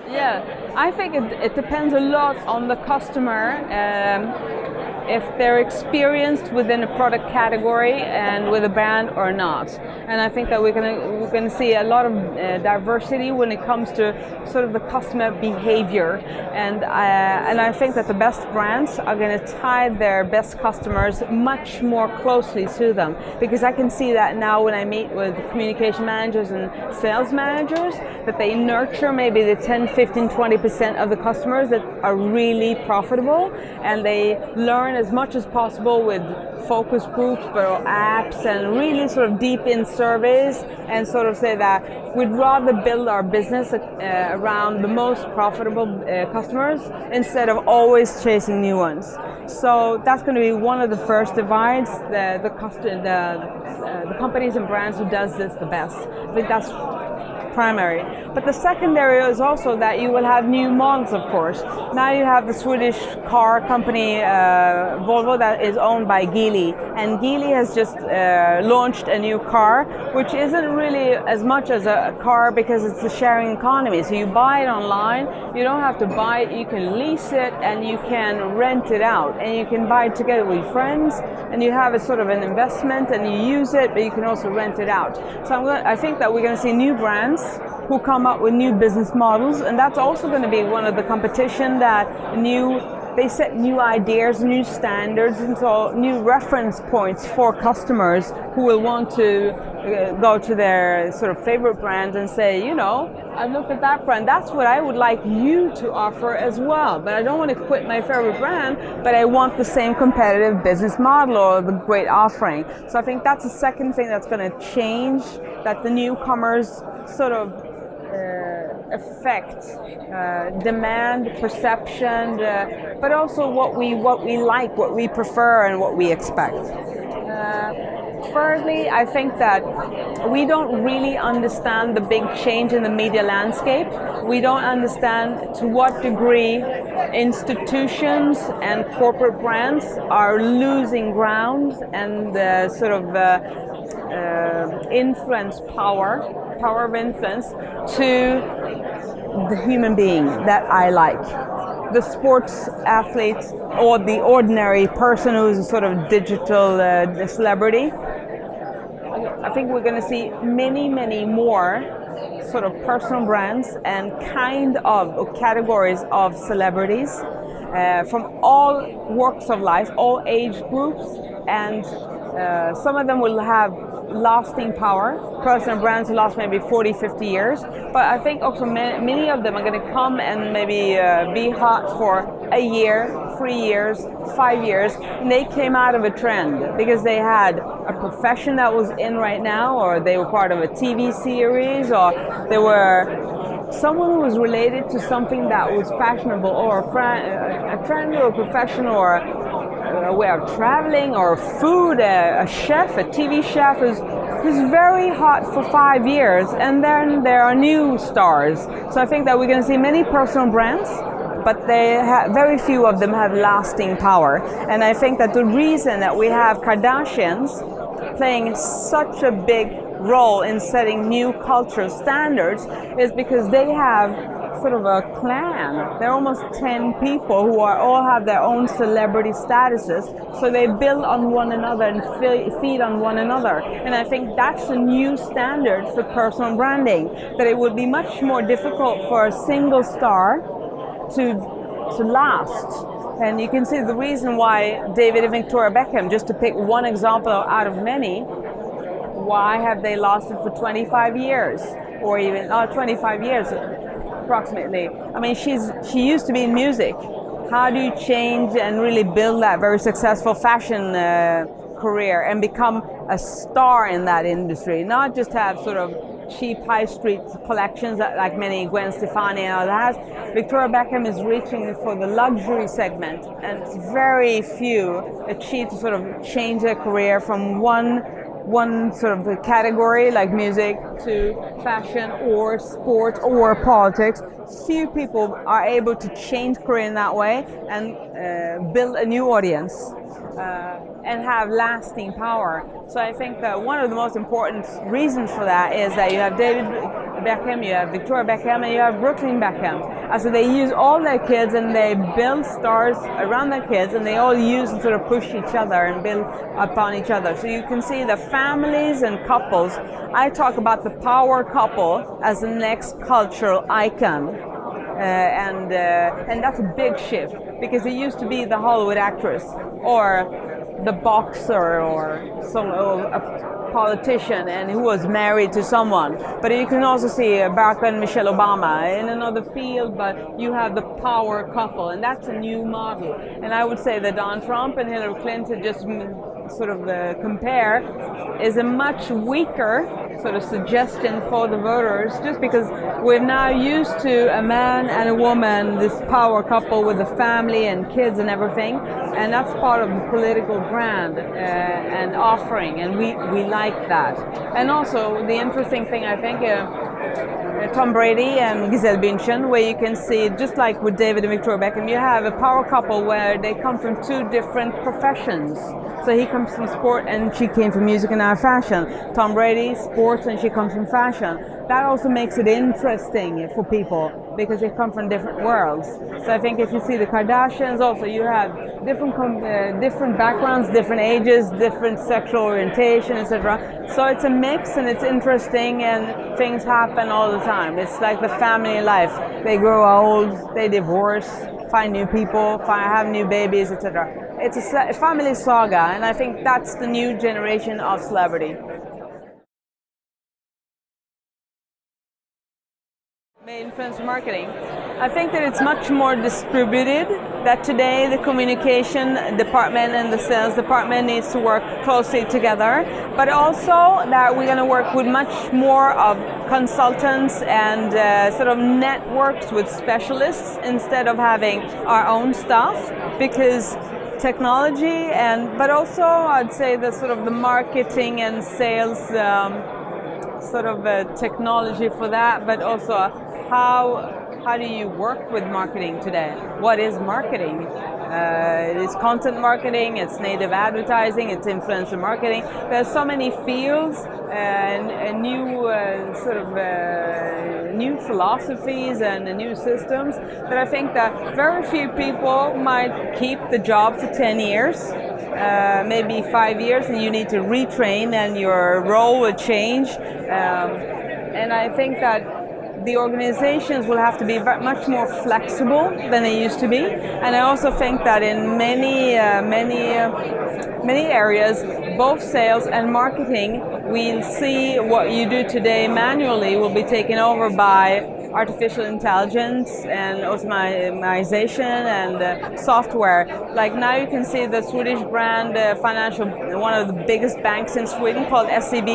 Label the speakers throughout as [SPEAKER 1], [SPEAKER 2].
[SPEAKER 1] Yeah, I think it depends a lot on the customer. If they're experienced within a product category and with a brand or not. And I think that we're going to see a lot of diversity when it comes to sort of the customer behavior. And I think that the best brands are going to tie their best customers much more closely to them. Because I can see that now when I meet with communication managers and sales managers, that they nurture maybe the 10, 15, 20% of the customers that are really profitable, and they learn as much as possible with focus groups, but apps, and really sort of deep in surveys, and sort of say that we'd rather build our business around the most profitable customers instead of always chasing new ones. So that's going to be one of the first divides, the companies and brands who does this the best. I think that's primary. But the secondary is also that you will have new models, of course. Now you have the Swedish car company Volvo that is owned by Geely, and Geely has just launched a new car, which isn't really as much as a car because it's a sharing economy. So you buy it online, you don't have to buy it, you can lease it and you can rent it out, and you can buy it together with friends, and you have a sort of an investment and you use it, but you can also rent it out. So I think that we're going to see new brands who come up with new business models, and that's also going to be one of the competition that they set new ideas, new standards, and so new reference points for customers who will want to go to their sort of favorite brand and say, you know, I looked at that brand, that's what I would like you to offer as well, but I don't want to quit my favorite brand, but I want the same competitive business model or the great offering. So I think that's the second thing that's going to change, that the newcomers sort of affect demand, perception, but also what we like, what we prefer, and what we expect. Thirdly, I think that we don't really understand the big change in the media landscape. We don't understand to what degree institutions and corporate brands are losing ground and sort of influence power of influence to the human being that I like. The sports athlete or the ordinary person who's a sort of digital celebrity. I think we're going to see many more sort of personal brands and kind of or categories of celebrities from all walks of life, all age groups, and some of them will have lasting power. Personal brands last maybe 40, 50 years. But I think also many of them are going to come and maybe be hot for a year, 3 years, 5 years. And they came out of a trend because they had a profession that was in right now, or they were part of a TV series, or they were someone who was related to something that was fashionable, or a trend, or a profession, or a way of traveling, or food, a chef, a TV chef who's very hot for 5 years, and then there are new stars. So I think that we're going to see many personal brands, but very few of them have lasting power. And I think that the reason that we have Kardashians playing such a big role in setting new cultural standards is because they have sort of a clan. They're almost 10 people who all have their own celebrity statuses, so they build on one another and feed on one another. And I think that's a new standard for personal branding, that it would be much more difficult for a single star to last. And you can see the reason why David and Victoria Beckham, just to pick one example out of many, why have they lasted for 25 years, or even 25 years approximately. I mean, she used to be in music. How do you change and really build that very successful fashion career and become a star in that industry? Not just have sort of cheap high street collections like many Gwen Stefani and all that. Victoria Beckham is reaching for the luxury segment, and very few achieve to sort of change their career from one sort of category like music to fashion or sport or politics. Few people are able to change career in that way and build a new audience. and have lasting power. So I think that one of the most important reasons for that is that you have David Beckham, you have Victoria Beckham, and you have Brooklyn Beckham. So they use all their kids and they build stars around their kids, and they all use and sort of push each other and build upon each other. So you can see the families and couples. I talk about the power couple as the next cultural icon. And that's a big shift, because it used to be the Hollywood actress or the boxer or a politician and who was married to someone. But you can also see Barack and Michelle Obama in another field, but you have the power couple, and that's a new model. And I would say that Donald Trump and Hillary Clinton, just sort of compare, is a much weaker sort of suggestion for the voters, just because we're now used to a man and a woman, this power couple with a family and kids and everything, and that's part of the political brand and offering, and we like that. And also the interesting thing, I think, Tom Brady and Gisele Bündchen, where you can see, just like with David and Victoria Beckham, you have a power couple where they come from two different professions. So he comes from sport and she came from music and now fashion. Tom Brady, sports, and she comes from fashion. That also makes it interesting for people because they come from different worlds. So I think if you see the Kardashians, also you have different backgrounds, different ages, different sexual orientation, etc. So it's a mix and it's interesting, and things happen all the time. It's like the family life. They grow old, they divorce, find new people, have new babies, etc. It's a family saga, and I think that's the new generation of celebrity. Influencer marketing. I think that it's much more distributed, that today the communication department and the sales department needs to work closely together, but also that we're going to work with much more of consultants and sort of networks with specialists instead of having our own stuff, because technology but also I'd say the sort of the marketing and sales sort of technology for that, but also how do you work with marketing today? What is marketing? It's content marketing, it's native advertising, it's influencer marketing. There's so many fields and new new philosophies and new systems that I think that very few people might keep the job for 10 years, maybe 5 years, and you need to retrain and your role will change. And I think that the organizations will have to be much more flexible than they used to be, and I also think that in many areas, both sales and marketing, we'll see what you do today manually will be taken over by artificial intelligence and automation and software. Like now you can see the Swedish brand one of the biggest banks in Sweden called SEB,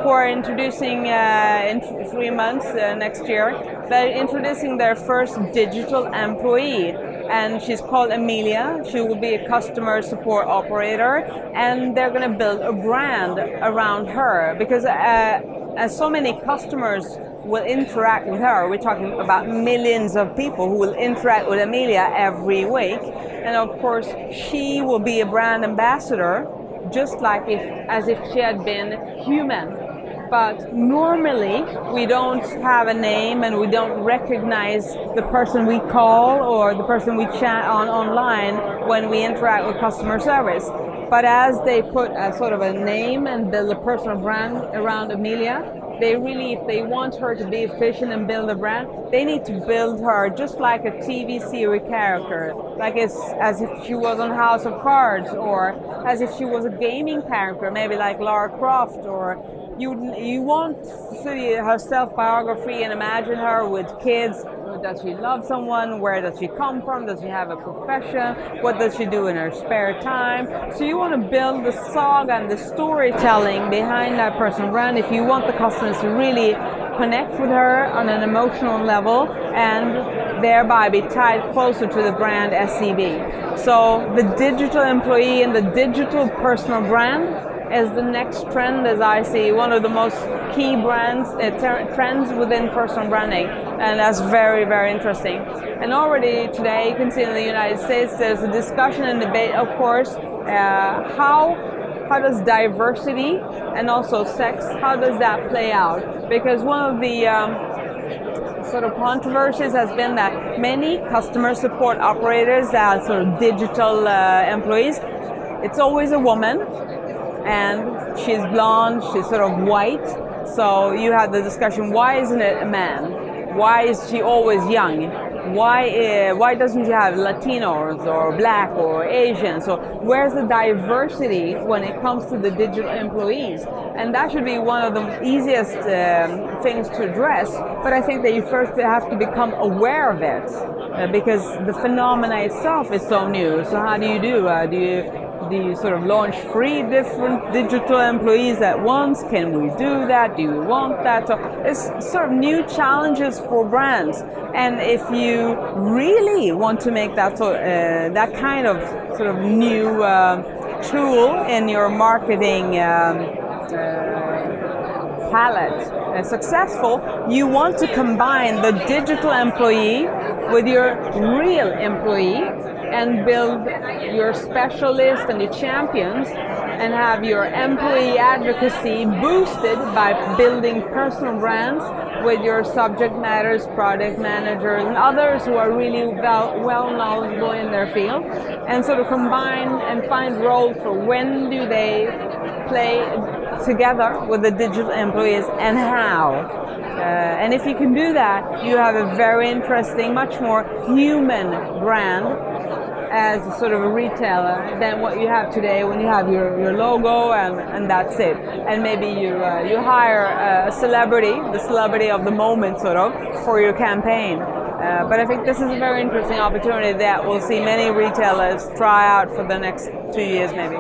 [SPEAKER 1] who are introducing in 3 months next year, they're introducing their first digital employee, and she's called Amelia. She will be a customer support operator, and they're going to build a brand around her, because as so many customers will interact with her. We're talking about millions of people who will interact with Amelia every week, and of course she will be a brand ambassador, just like as if she had been human. But normally we don't have a name and we don't recognize the person we call or the person we chat online when we interact with customer service. But as they put a sort of a name and build a personal brand around Amelia, they really, if they want her to be efficient and build a brand, they need to build her just like a TV series character, like as if she was on House of Cards, or as if she was a gaming character, maybe like Lara Croft, or you want to see her self-biography and imagine her with kids. Does she love someone? Where does she come from? Does she have a profession? What does she do in her spare time? So you want to build the saga and the storytelling behind that personal brand if you want the customers to really connect with her on an emotional level and thereby be tied closer to the brand SEB. So the digital employee and the digital personal brand is the next trend, as I see, one of the most key trends within personal branding, and that's very, very interesting. And already today you can see in the United States there's a discussion and debate, of course, How does diversity and also sex, how does that play out? Because one of the sort of controversies has been that many customer support operators that are sort of digital employees, it's always a woman, and she's blonde, she's sort of white. So you have the discussion, why isn't it a man? Why is she always young? Why doesn't you have Latinos or Black or Asian? So where's the diversity when it comes to the digital employees? And that should be one of the easiest things to address. But I think that you first have to become aware of it because the phenomena itself is so new. So how do you do? Do you sort of launch 3 different digital employees at once? Can we do that? Do you want that? So it's sort of new challenges for brands. And if you really want to make that that kind of sort of new tool in your marketing palette successful, you want to combine the digital employee with your real employee and build your specialists and your champions and have your employee advocacy boosted by building personal brands with your subject matters, product managers and others who are really well knowledgeable in their field, and sort of combine and find roles for when do they play together with the digital employees and how. And if you can do that, you have a very interesting, much more human brand as a sort of a retailer than what you have today when you have your logo and that's it. And maybe you hire a celebrity, the celebrity of the moment sort of, for your campaign. But I think this is a very interesting opportunity that we'll see many retailers try out for the next 2 years maybe.